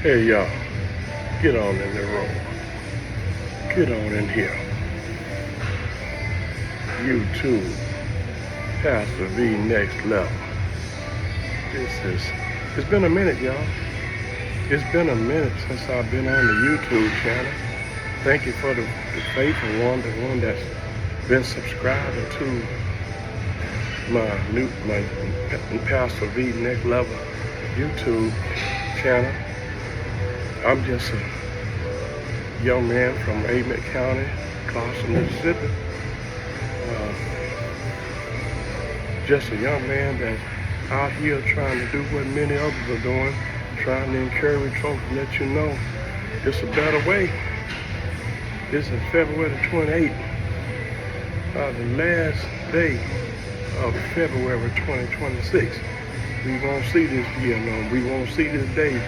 Hey y'all, get on in the room. Get on in here. YouTube, Pastor V Next Level. It's been a minute, y'all. It's been a minute since I've been on the YouTube channel. Thank you for the faithful one, the one that's been subscribing to my Pastor V Next Level YouTube channel. I'm just a young man from Amite County, Clarkston, Mississippi. Just a young man that's out here trying to do what many others are doing, trying to encourage folks and let you know it's a better way. This is February the 28th, the last day of February 2026. We won't see this year no more. We won't see this day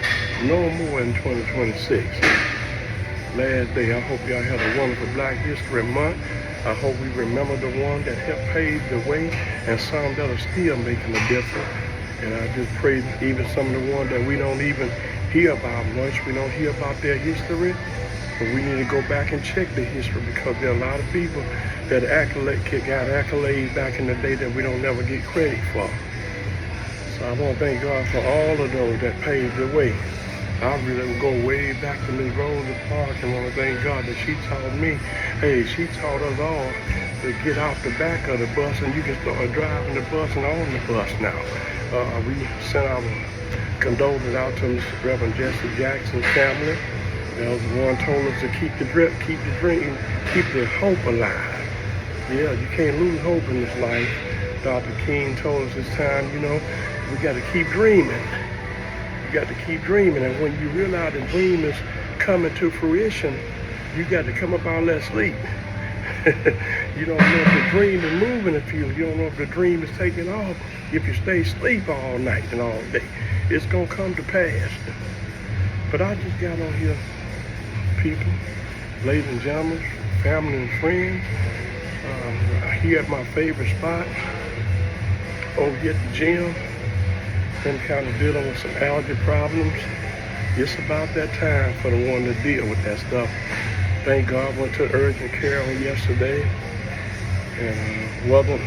no more in 2026. Last day. I hope y'all had a wonderful Black History Month. I hope we remember the one that helped pave the way and some that are still making a difference. And I just pray even some of the ones that we don't even hear about much. We don't hear about their history. But we need to go back and check the history because there are a lot of people that got accolades back in the day that we don't never get credit for. So I want to thank God for all of those that paved the way. I really go way back to Miss Rosa Parks and want to thank God that she taught me. Hey, she taught us all to get off the back of the bus and you can start driving the bus and on the bus now. We sent our condolences out to Mr. Reverend Jesse Jackson's family. That was the one told us to keep the dream, keep the hope alive. Yeah, you can't lose hope in this life. Dr. King told us this time, we got to keep dreaming. You got to keep dreaming. And when you realize the dream is coming to fruition, you got to come up out of that sleep. You don't know if the dream is moving if you don't know if the dream is taking off. If you stay asleep all night and all day, it's going to come to pass. But I just got on here, people, ladies and gentlemen, family and friends, here at my favorite spot, over here at the gym. Been kind of dealing with some allergy problems. It's about that time for the one to deal with that stuff. Thank God, went to urgent care on yesterday, and wasn't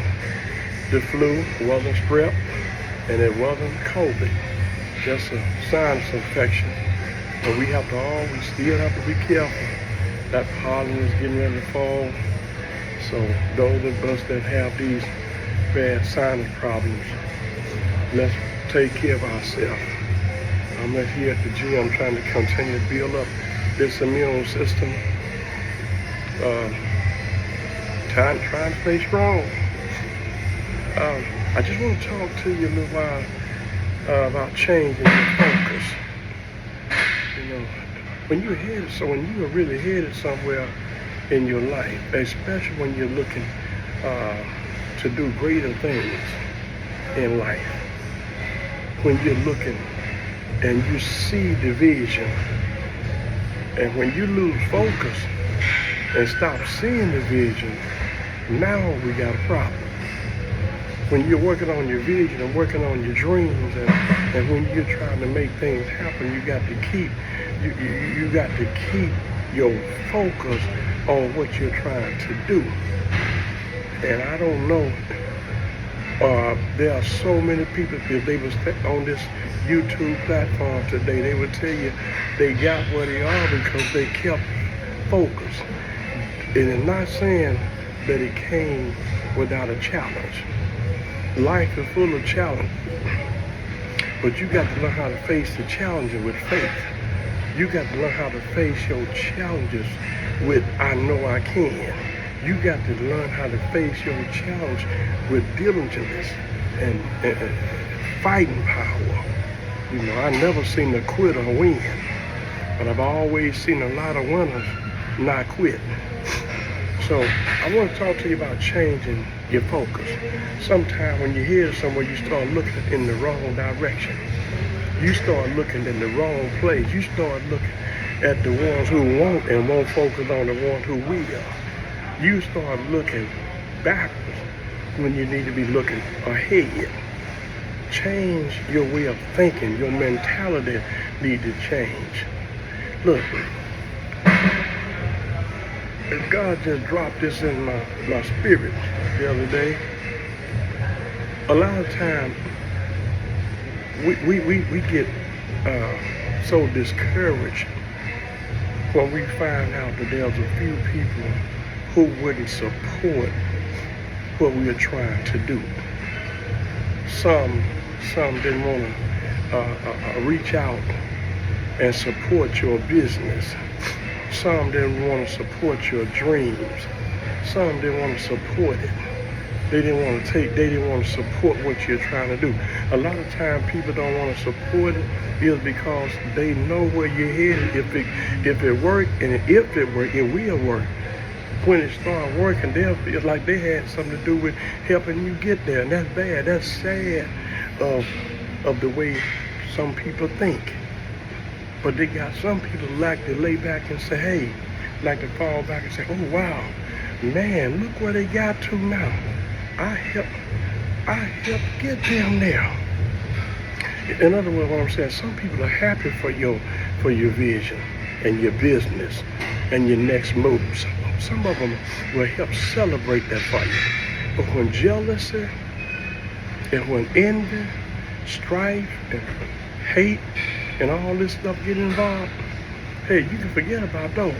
the flu, wasn't strep, and it wasn't COVID. Just a sinus infection. But we still have to be careful. That pollen is getting ready to fall. So those of us that have these bad sinus problems, let's take care of ourselves. I'm here at the gym trying to continue to build up this immune system. Trying to stay strong. I just want to talk to you a little while about changing your focus. When you are really headed somewhere in your life, especially when you're looking to do greater things in life. When you're looking and you see the vision, and when you lose focus and stop seeing the vision, now we got a problem. When you're working on your vision and working on your dreams, and when you're trying to make things happen, you got to keep your focus on what you're trying to do. And I don't know. There are so many people, if they was on this YouTube platform today, they would tell you they got where they are because they kept focused. And it's not saying that it came without a challenge. Life is full of challenges, but you got to learn how to face the challenges with faith. You got to learn how to face your challenges with I know I can. You got to learn how to face your challenge with diligence and fighting power. I never seen a quitter win, but I've always seen a lot of winners not quit. So I want to talk to you about changing your focus. Sometimes when you're here somewhere, you start looking in the wrong direction. You start looking in the wrong place. You start looking at the ones who won't focus on the ones who will. You start looking backwards when you need to be looking ahead. Change your way of thinking, your mentality need to change. Look, God just dropped this in my spirit the other day. A lot of time we get so discouraged when we find out that there's a few people who wouldn't support what we are trying to do. Some didn't want to reach out and support your business. Some didn't want to support your dreams. Some didn't want to support it. They didn't want to support what you're trying to do. A lot of times people don't want to support it is because they know where you're headed. If it work, and if it work, it will work. When it start working, they'll feel like they had something to do with helping you get there. And that's bad. That's sad of the way some people think. But they got some people like to lay back and say, hey, like to fall back and say, oh wow, man, look where they got to now. I helped get them there. In other words, what I'm saying, some people are happy for your vision and your business and your next moves. Some of them will help celebrate that for you. But when jealousy and when envy, strife and hate and all this stuff get involved, hey, you can forget about those.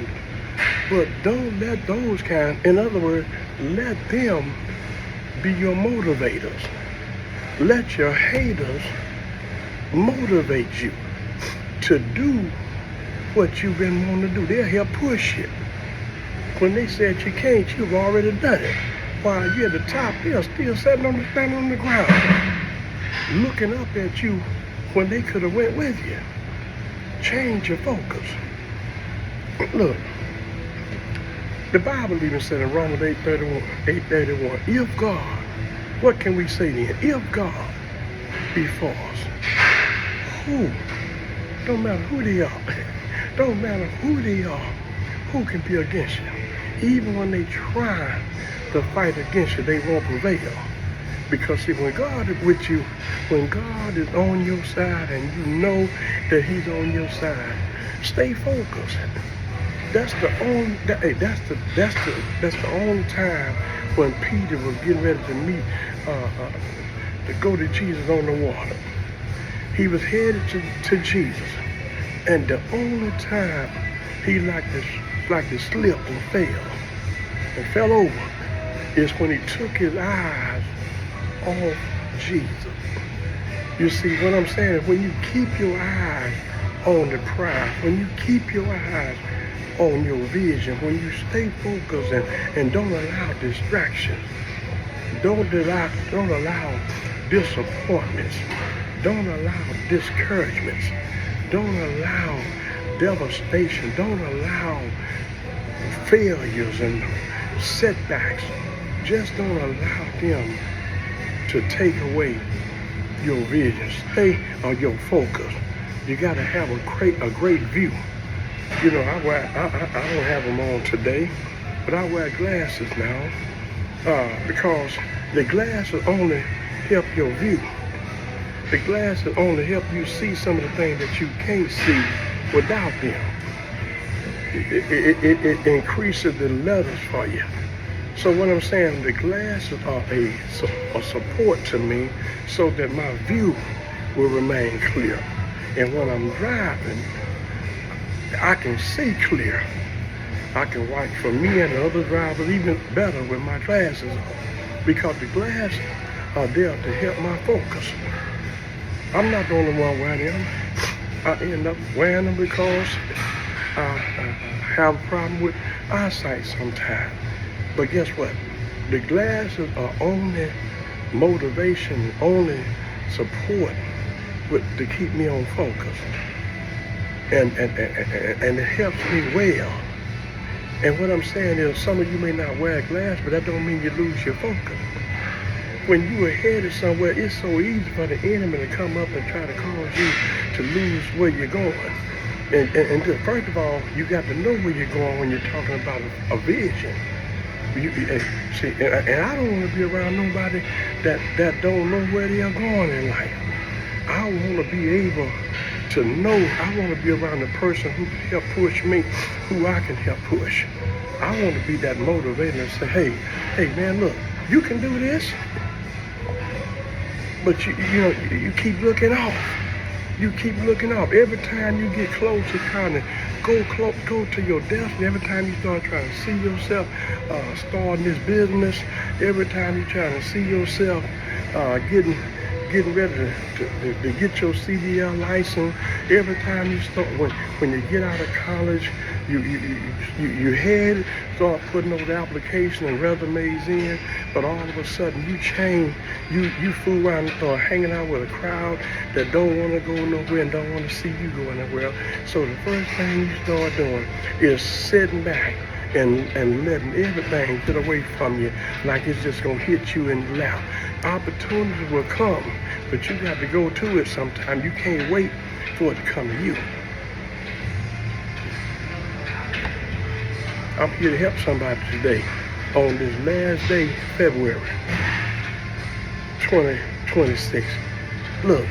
But don't let those in other words, let them be your motivators. Let your haters motivate you to do what you've been wanting to do. They'll help push you. When they said you can't, you've already done it. While you're at the top, they're still standing on the ground, looking up at you when they could have went with you. Change your focus. Look, the Bible even said in Romans 8:31, if God, what can we say then? If God be for us, who? Don't matter who they are. Don't matter who they are. Who can be against you? Even when they try to fight against you, they won't prevail. Because see, when God is with you, when God is on your side and you know that he's on your side, stay focused. That's the only time when Peter was getting ready to to go to Jesus on the water. He was headed to Jesus, and the only time he like to slip and fell over is when he took his eyes off Jesus. You see what I'm saying? When you keep your eyes on the prize, when you keep your eyes on your vision, when you stay focused and don't allow distractions, don't allow disappointments, don't allow discouragements, don't allow devastation, don't allow failures and setbacks. Just don't allow them to take away your vision. Stay on your focus. You got to have a great view. You know, I don't have them on today, but I wear glasses now because the glasses only help your view. The glasses only help you see some of the things that you can't see without them. It increases the letters for you. So what I'm saying, the glasses are a support to me so that my view will remain clear. And when I'm driving, I can see clear. I can watch for me and the other drivers even better with my glasses on, because the glasses are there to help my focus. I'm not the only one wearing them. I end up wearing them because I have a problem with eyesight sometimes. But guess what? The glasses are only motivation, only support to keep me on focus. And it helps me well. And what I'm saying is, some of you may not wear glasses, but that don't mean you lose your focus. When you are headed somewhere, it's so easy for the enemy to come up and try to cause you to lose where you're going. And first of all, you got to know where you're going when you're talking about a vision. See, and I don't want to be around nobody that don't know where they are going in life. I want to be able to know I want to be around the person who can help push me, who I can help push. I want to be that motivator and say, hey man, look, you can do this, but you keep looking off. You keep looking off. Every time you get close to trying to go to your destiny, every time you start trying to see yourself starting this business, every time you trying to see yourself getting ready to get your CDL license, every time you start, when you get out of college, you head start putting those applications and resumes in, but all of a sudden you change, you fool around and start hanging out with a crowd that don't want to go nowhere and don't want to see you going nowhere. So the first thing you start doing is sitting back and letting everything get away from you like it's just gonna hit you in the lap. Opportunities will come, but you got to go to it sometime. You can't wait for it to come to you. I'm here to help somebody today on this last day, February 2026. Look,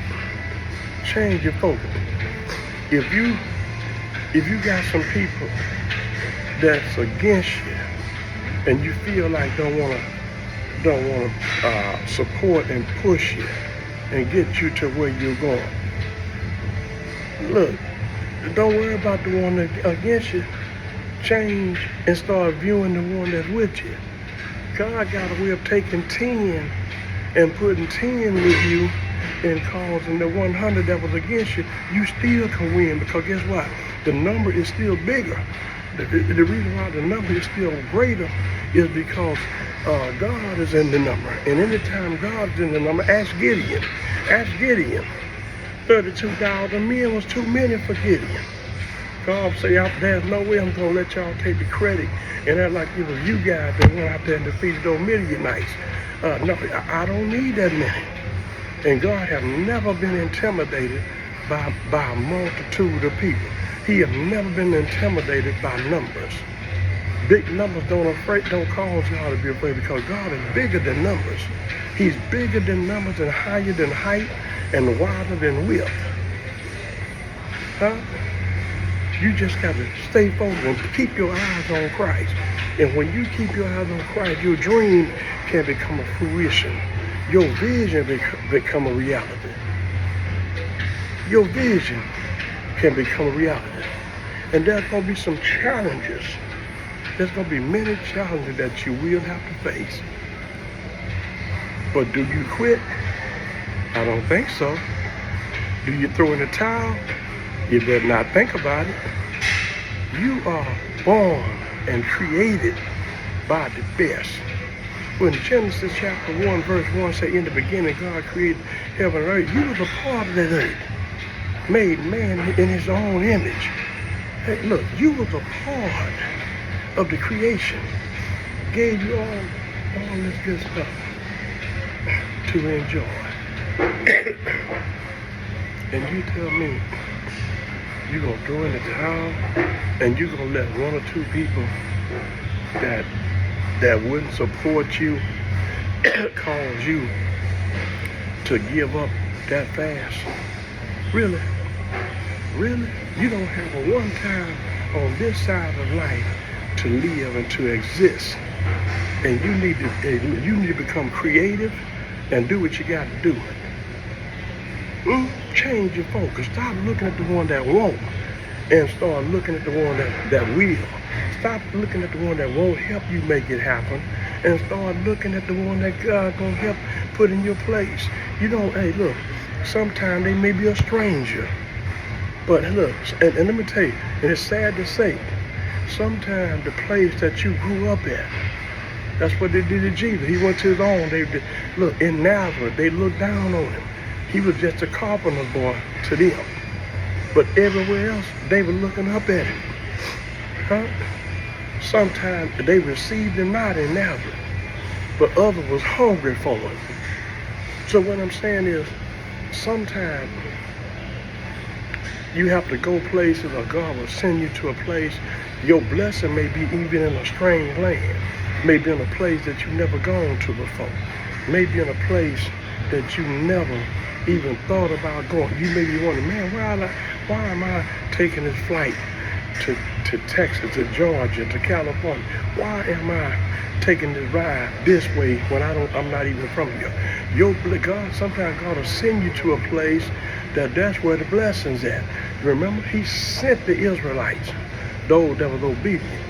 change your focus. If you got some people that's against you and you feel like don't want to support and push you and get you to where you're going, look, don't worry about the one that's against you. Change and start viewing the one that's with you. God got a way of taking 10 and putting 10 with you and causing the 100 that was against you. You still can win, because guess what? The number is still bigger. The reason why the number is still greater is because God is in the number. And anytime God is in the number, ask Gideon. 32,000 men was too many for Gideon. God say, there's no way I'm going to let y'all take the credit and act like it was you guys that went out there and defeated those Midianites. No, I don't need that many. And God has never been intimidated by a multitude of people. He has never been intimidated by numbers. Big numbers don't cause y'all to be afraid, because God is bigger than numbers. He's bigger than numbers and higher than height and wider than width. Huh? You just got to stay focused and keep your eyes on Christ. And when you keep your eyes on Christ, your dream can become a fruition. Your vision become a reality. Your vision can become a reality. And there's going to be some challenges. There's going to be many challenges that you will have to face. But do you quit? I don't think so. Do you throw in the towel? You better not think about it. You are born and created by the best. When Genesis chapter 1 verse 1 say, in the beginning God created heaven and earth, you was a part of that earth. Made man in his own image. Hey, look, you was a part of the creation. Gave you all this good stuff to enjoy. And you tell me you're going to throw in the towel and you're going to let one or two people that wouldn't support you cause you to give up that fast? Really? Really? You don't have a one time on this side of life to live and to exist. And you need to become creative and do what you got to do. Change your focus. Stop looking at the one that won't and start looking at the one that will. Stop looking at the one that won't help you make it happen and start looking at the one that God's going to help put in your place. You don't, hey, look, sometimes they may be a stranger. But look, and let me tell you, and it's sad to say, sometimes the place that you grew up at, that's what they did to Jesus. He went to his own. Look, in Nazareth, they looked down on him. He was just a carpenter's boy to them. But everywhere else, they were looking up at him. Huh? Sometimes they received him not in Nazareth, but others was hungry for him. So what I'm saying is, sometimes you have to go places, or God will send you to a place. Your blessing may be even in a strange land. Maybe in a place that you've never gone to before. Maybe in a place that you never even thought about going. You may be wondering, man, why am I taking this flight to Texas, to Georgia, to California? Why am I taking this ride this way when I'm not even from here? Sometimes God will send you to a place that's where the blessing's at. Remember, he sent the Israelites, those that was obedient,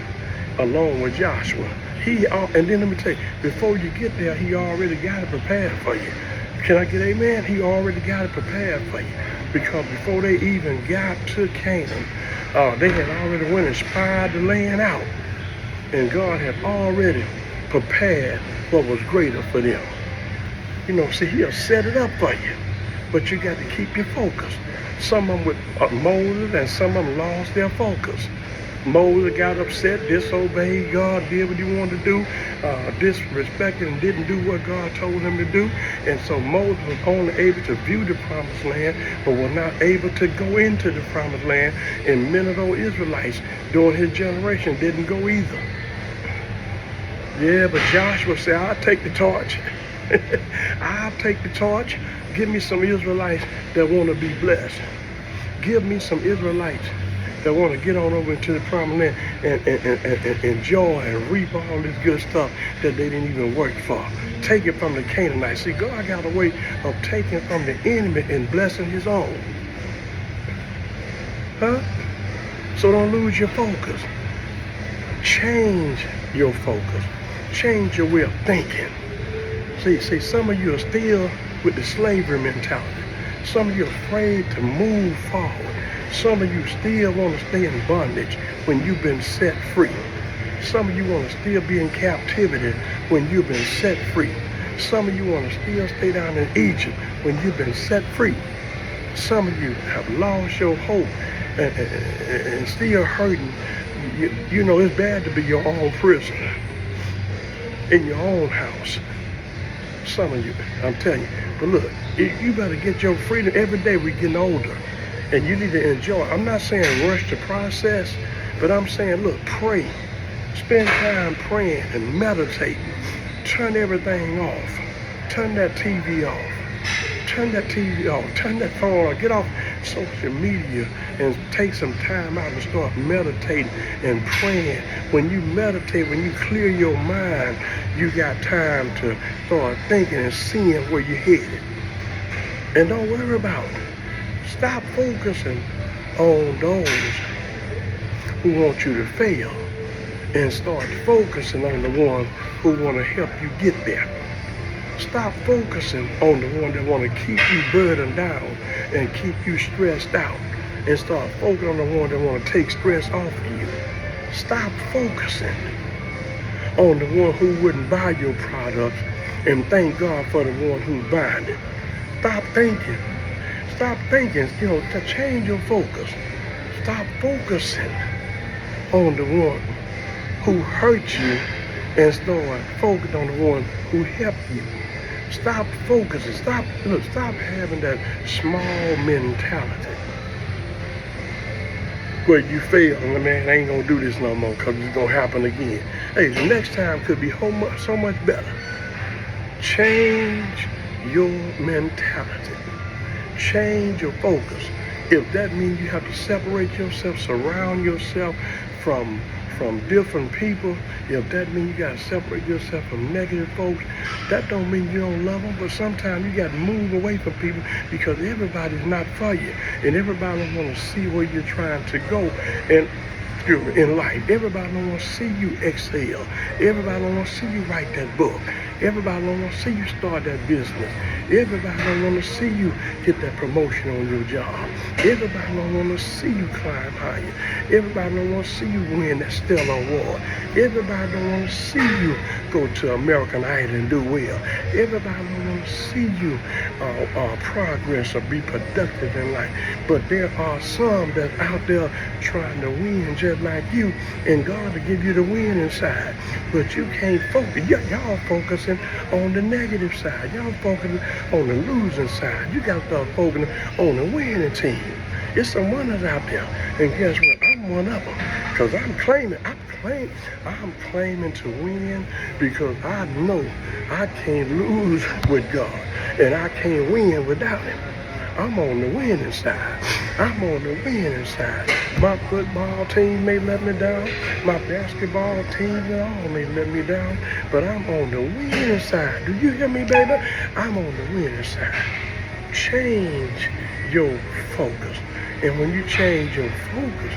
along with Joshua. And then let me tell you, before you get there, he already got it prepared for you. Can I get amen? He already got it prepared for you. Because before they even got to Canaan, they had already went and spied the land out. And God had already prepared what was greater for them. See, he'll set it up for you. But you got to keep your focus. Some of them with Moses, and some of them lost their focus. Moses got upset, disobeyed God, did what he wanted to do, disrespected and didn't do what God told him to do. And so Moses was only able to view the promised land, but was not able to go into the promised land. And many of those Israelites during his generation didn't go either. Yeah, but Joshua said, I'll take the torch. I'll take the torch. Give me some Israelites that want to be blessed. Give me some Israelites that want to get on over into the promised land and enjoy and reap all this good stuff that they didn't even work for. Take it from the Canaanites. See, God got a way of taking from the enemy and blessing his own. Huh? So don't lose your focus. Change your focus. Change your way of thinking. See, some of you are still with the slavery mentality. Some of you are afraid to move forward. Some of you still want to stay in bondage when you've been set free. Some of you want to still be in captivity when you've been set free. Some of you want to still stay down in Egypt when you've been set free. Some of you have lost your hope and still hurting. It's bad to be your own prisoner in your own house. Some of you, I'm telling you. But look, you better get your freedom. Every day we're getting older. And you need to enjoy. I'm not saying rush the process, but I'm saying, look, pray. Spend time praying and meditating. Turn everything off. Turn that TV off. Turn that TV off. Turn that phone off. Get off social media and take some time out and start meditating and praying. When you meditate, when you clear your mind, you got time to start thinking and seeing where you're headed. And don't worry about it. Stop focusing on those who want you to fail and start focusing on the ones who want to help you get there. Stop focusing on the one that want to keep you burdened down and keep you stressed out, and start focusing on the one that want to take stress off of you. Stop focusing on the one who wouldn't buy your products and thank God for the one who's buying it. Stop thinking, to change your focus. Stop focusing on the one who hurt you and start focusing on the one who helped you. Stop focusing. Stop having that small mentality where you fail and man, I ain't gonna do this no more because it's gonna happen again. Hey, the next time could be so much better. Change your mentality. Change your focus. If that means you have to separate yourself, surround yourself from different people, if that means you got to separate yourself from negative folks, that don't mean you don't love them, but sometimes you got to move away from people because everybody's not for you, and everybody don't want to see where you're trying to go in life. Everybody don't want to see you excel. Everybody don't want to see you write that book. Everybody don't want to see you start that business. Everybody don't want to see you get that promotion on your job. Everybody don't want to see you climb higher. Everybody don't want to see you win that Stellar Award. Everybody don't want to see you go to American Idol and do well. Everybody don't want to see you progress or be productive in life. But there are some that's out there trying to win just like you, and God will give you the win inside. But you can't focus. Y'all focusing on the negative side. Y'all focusing on the losing side. You got to start focusing on the winning team. There's some winners out there, and guess what? I'm one of them, because I'm claiming I'm claiming to win because I know I can't lose with God and I can't win without him. I'm on the winning side. I'm on the winning side. My football team may let me down. My basketball team and all may let me down. But I'm on the winning side. Do you hear me, baby? I'm on the winning side. Change your focus. And when you change your focus,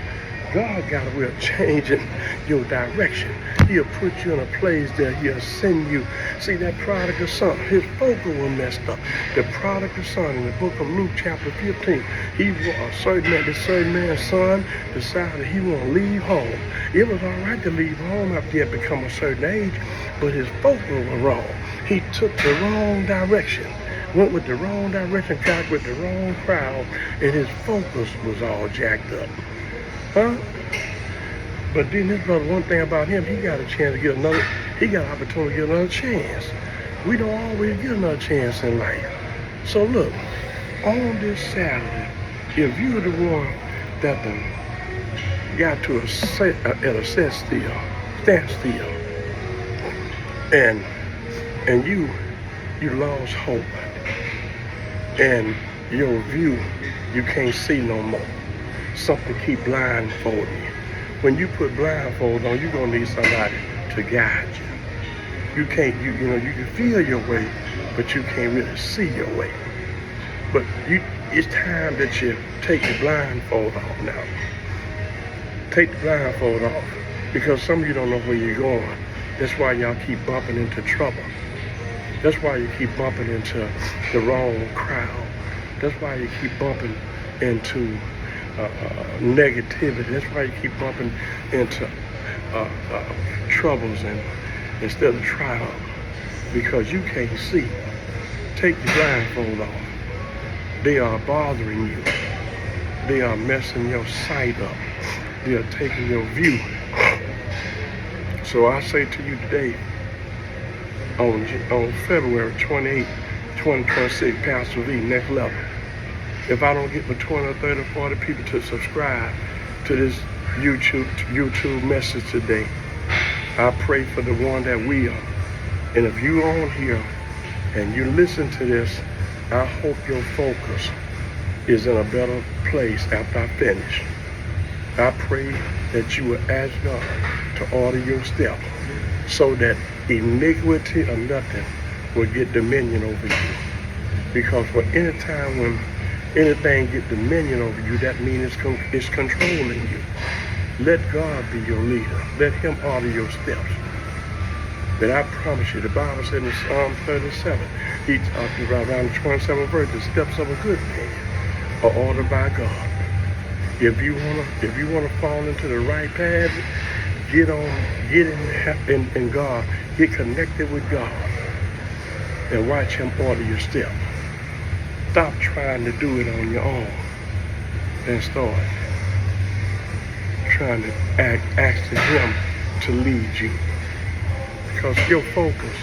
God got a way of changing your direction. He'll put you in a place that he'll send you. See, that prodigal son, his focus was messed up. The prodigal son in the book of Luke chapter 15, this certain man's son decided he want to leave home. It was all right to leave home after he had become a certain age, but his focus was wrong. He took the wrong direction. Went with the wrong direction, got with the wrong crowd, and his focus was all jacked up. Huh? But then this brother, one thing about him, he got a chance to get he got an opportunity to get another chance. We don't always get another chance in life. So look, on this Saturday, if you're the one that got to at a standstill, and you lost hope, and your view, you can't see no more. Something keep blindfolding you. When you put blindfold on, you're gonna need somebody to guide you. You can't, you can feel your way, but you can't really see your way. But it's time that you take the blindfold off now. Take the blindfold off, because some of you don't know where you're going. That's why y'all keep bumping into trouble. That's why you keep bumping into the wrong crowd. That's why you keep bumping into negativity. That's why you keep bumping into troubles and instead of trials, because you can't see. Take the blindfold off. They are bothering you. They are messing your sight up. They are taking your view. So I say to you today, on February 28, 2026, Pastor V, Next Level. If I don't get but 20 or 30 or 40 people to subscribe to this YouTube message today, I pray for the one that will. And if you on here and you listen to this, I hope your focus is in a better place after I finish. I pray that you will ask God to order your steps so that iniquity or nothing will get dominion over you. Because for any time when anything get dominion over you, that means it's controlling you. Let God be your leader. Let him order your steps. But I promise you, the Bible said in Psalm 37, he talked about around the 27th verse, the steps of a good man are ordered by God. If you wanna fall into the right path, get in God, get connected with God, and watch him order your steps. Stop trying to do it on your own and start trying to asking him to lead you. Because your focus,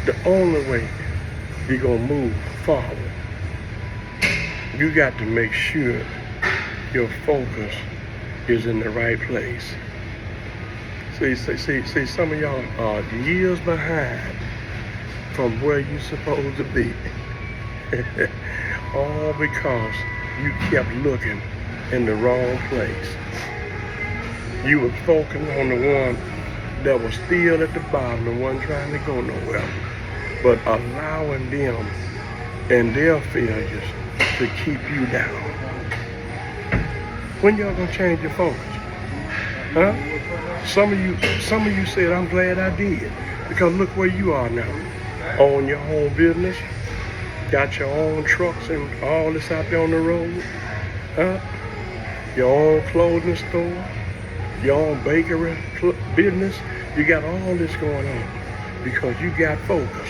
the only way you're going to move forward, you got to make sure your focus is in the right place. See, some of y'all are years behind from where you're supposed to be. All because you kept looking in the wrong place. You were focusing on the one that was still at the bottom, the one trying to go nowhere, but allowing them and their failures to keep you down. When y'all gonna change your focus? Huh? Some of you said, I'm glad I did, because look where you are now. Own your own business, got your own trucks and all this out there on the road, huh? Your own clothing store, your own bakery business. You got all this going on because you got focus.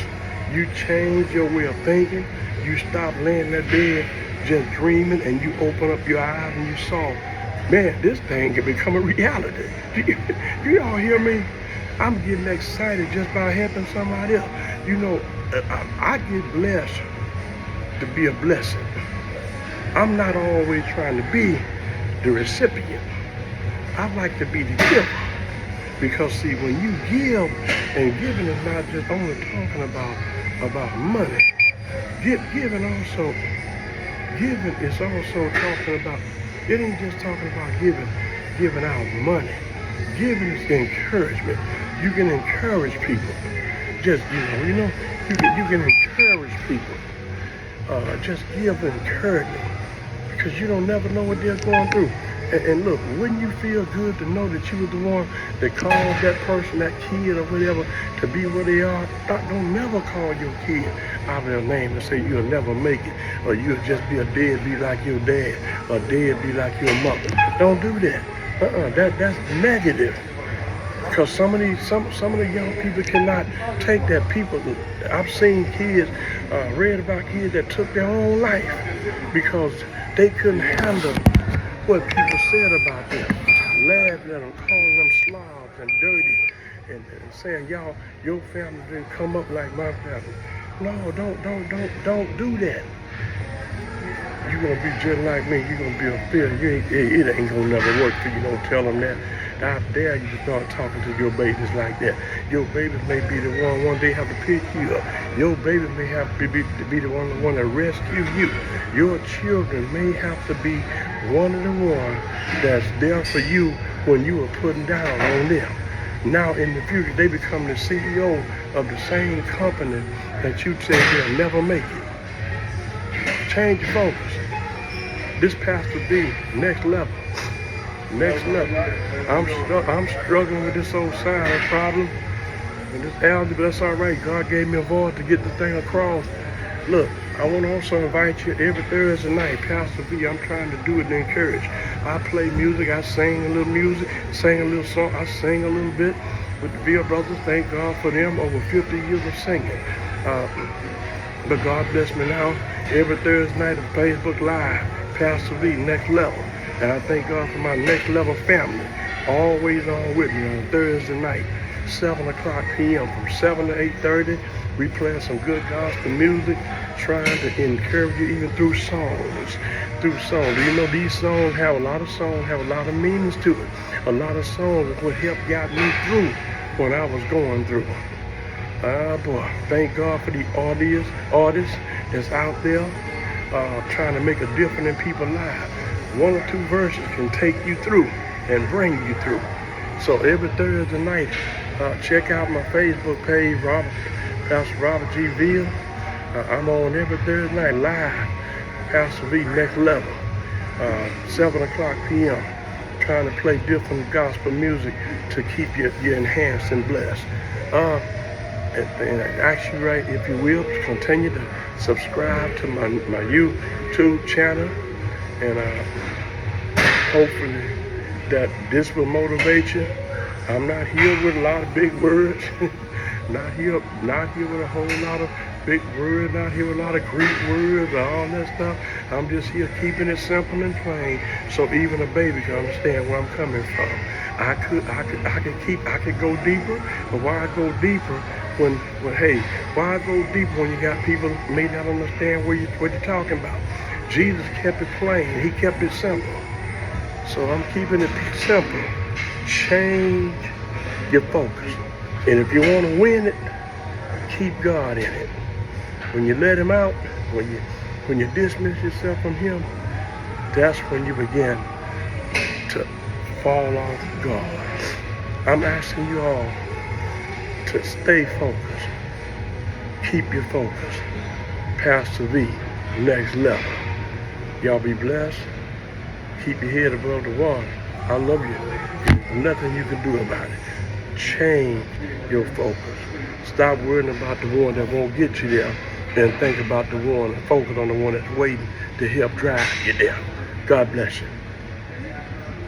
You changed your way of thinking. You stopped laying in that bed just dreaming, and you open up your eyes and you saw, man, this thing can become a reality. You all hear me? I'm getting excited just by helping somebody else. You know, I get blessed to be a blessing. I'm not always trying to be the recipient. I like to be the giver. Because see, when you give, and giving is not just only talking about money. Giving also, giving is also talking about, it ain't just talking about giving out money. Giving is encouragement. You can encourage people. Just, you can encourage people. Just give encouragement, because you don't never know what they're going through. And look, wouldn't you feel good to know that you were the one that caused that person, that kid or whatever, to be where they are? Don't never call your kid out of their name and say you'll never make it, or you'll just be a deadbeat like your dad, or deadbeat like your mother. Don't do that. That's negative. Because some of the young people cannot take that. I've seen kids, read about kids that took their own life because they couldn't handle what people said about them, laughing at them, calling them slobs and dirty, and saying your family didn't come up like my family. No, don't do that. You're gonna be just like me. You're gonna be a failure. It ain't gonna never work for you. Don't tell them that. I dare you to start talking to your babies like that. Your babies may be the one day have to pick you up. Your baby may have to be the one that rescue you. Your children may have to be one of the ones that's there for you when you are putting down on them. Now in the future, they become the CEO of the same company that you said they'll never make it. Change your focus. This Pastor B, next level. Next level. I'm struggling with this old silent problem and this algebra. That's all right. God gave me a voice to get the thing across. Look, I want to also invite you every Thursday night. Pastor B, I'm trying to do it to encourage. I play music. I sing a little music, sing a little song. I sing a little bit with the Bill Brothers. Thank God for them. Over 50 years of singing. But God bless me now. Every Thursday night on Facebook Live, Pastor B, next level. And I thank God for my next level family, always on with me on Thursday night, 7 o'clock p.m. From 7 to 8:30, we play some good gospel music, trying to encourage you even through songs. Do you know these songs have a lot of meanings to it. A lot of songs is what helped got me through when I was going through. Boy, thank God for the artists that's out there trying to make a difference in people's lives. One or two verses can take you through and bring you through. So every Thursday night, check out my Facebook page, Pastor Robert G. Ville. I'm on every Thursday night live, Pastor V, next level, 7 o'clock p.m. Trying to play different gospel music to keep you enhanced and blessed. And I ask you, right, if you will, continue to subscribe to my YouTube channel. And hopefully that this will motivate you. I'm not here with a lot of big words. not here with a whole lot of big words. Not here with a lot of Greek words or all that stuff. I'm just here keeping it simple and plain, so even a baby can understand where I'm coming from. I could go deeper, but why go deeper when why go deeper when you got people who may not understand what you're talking about? Jesus kept it plain. He kept it simple. So I'm keeping it simple. Change your focus. And if you want to win it, keep God in it. When you let him out, when you dismiss yourself from him, that's when you begin to fall off God. I'm asking you all to stay focused. Keep your focus. Pastor V, next level. Y'all be blessed. Keep your head above the water. I love you. There's nothing you can do about it. Change your focus. Stop worrying about the one that won't get you there, and think about the one, focus on the one that's waiting to help drive you there. God bless you.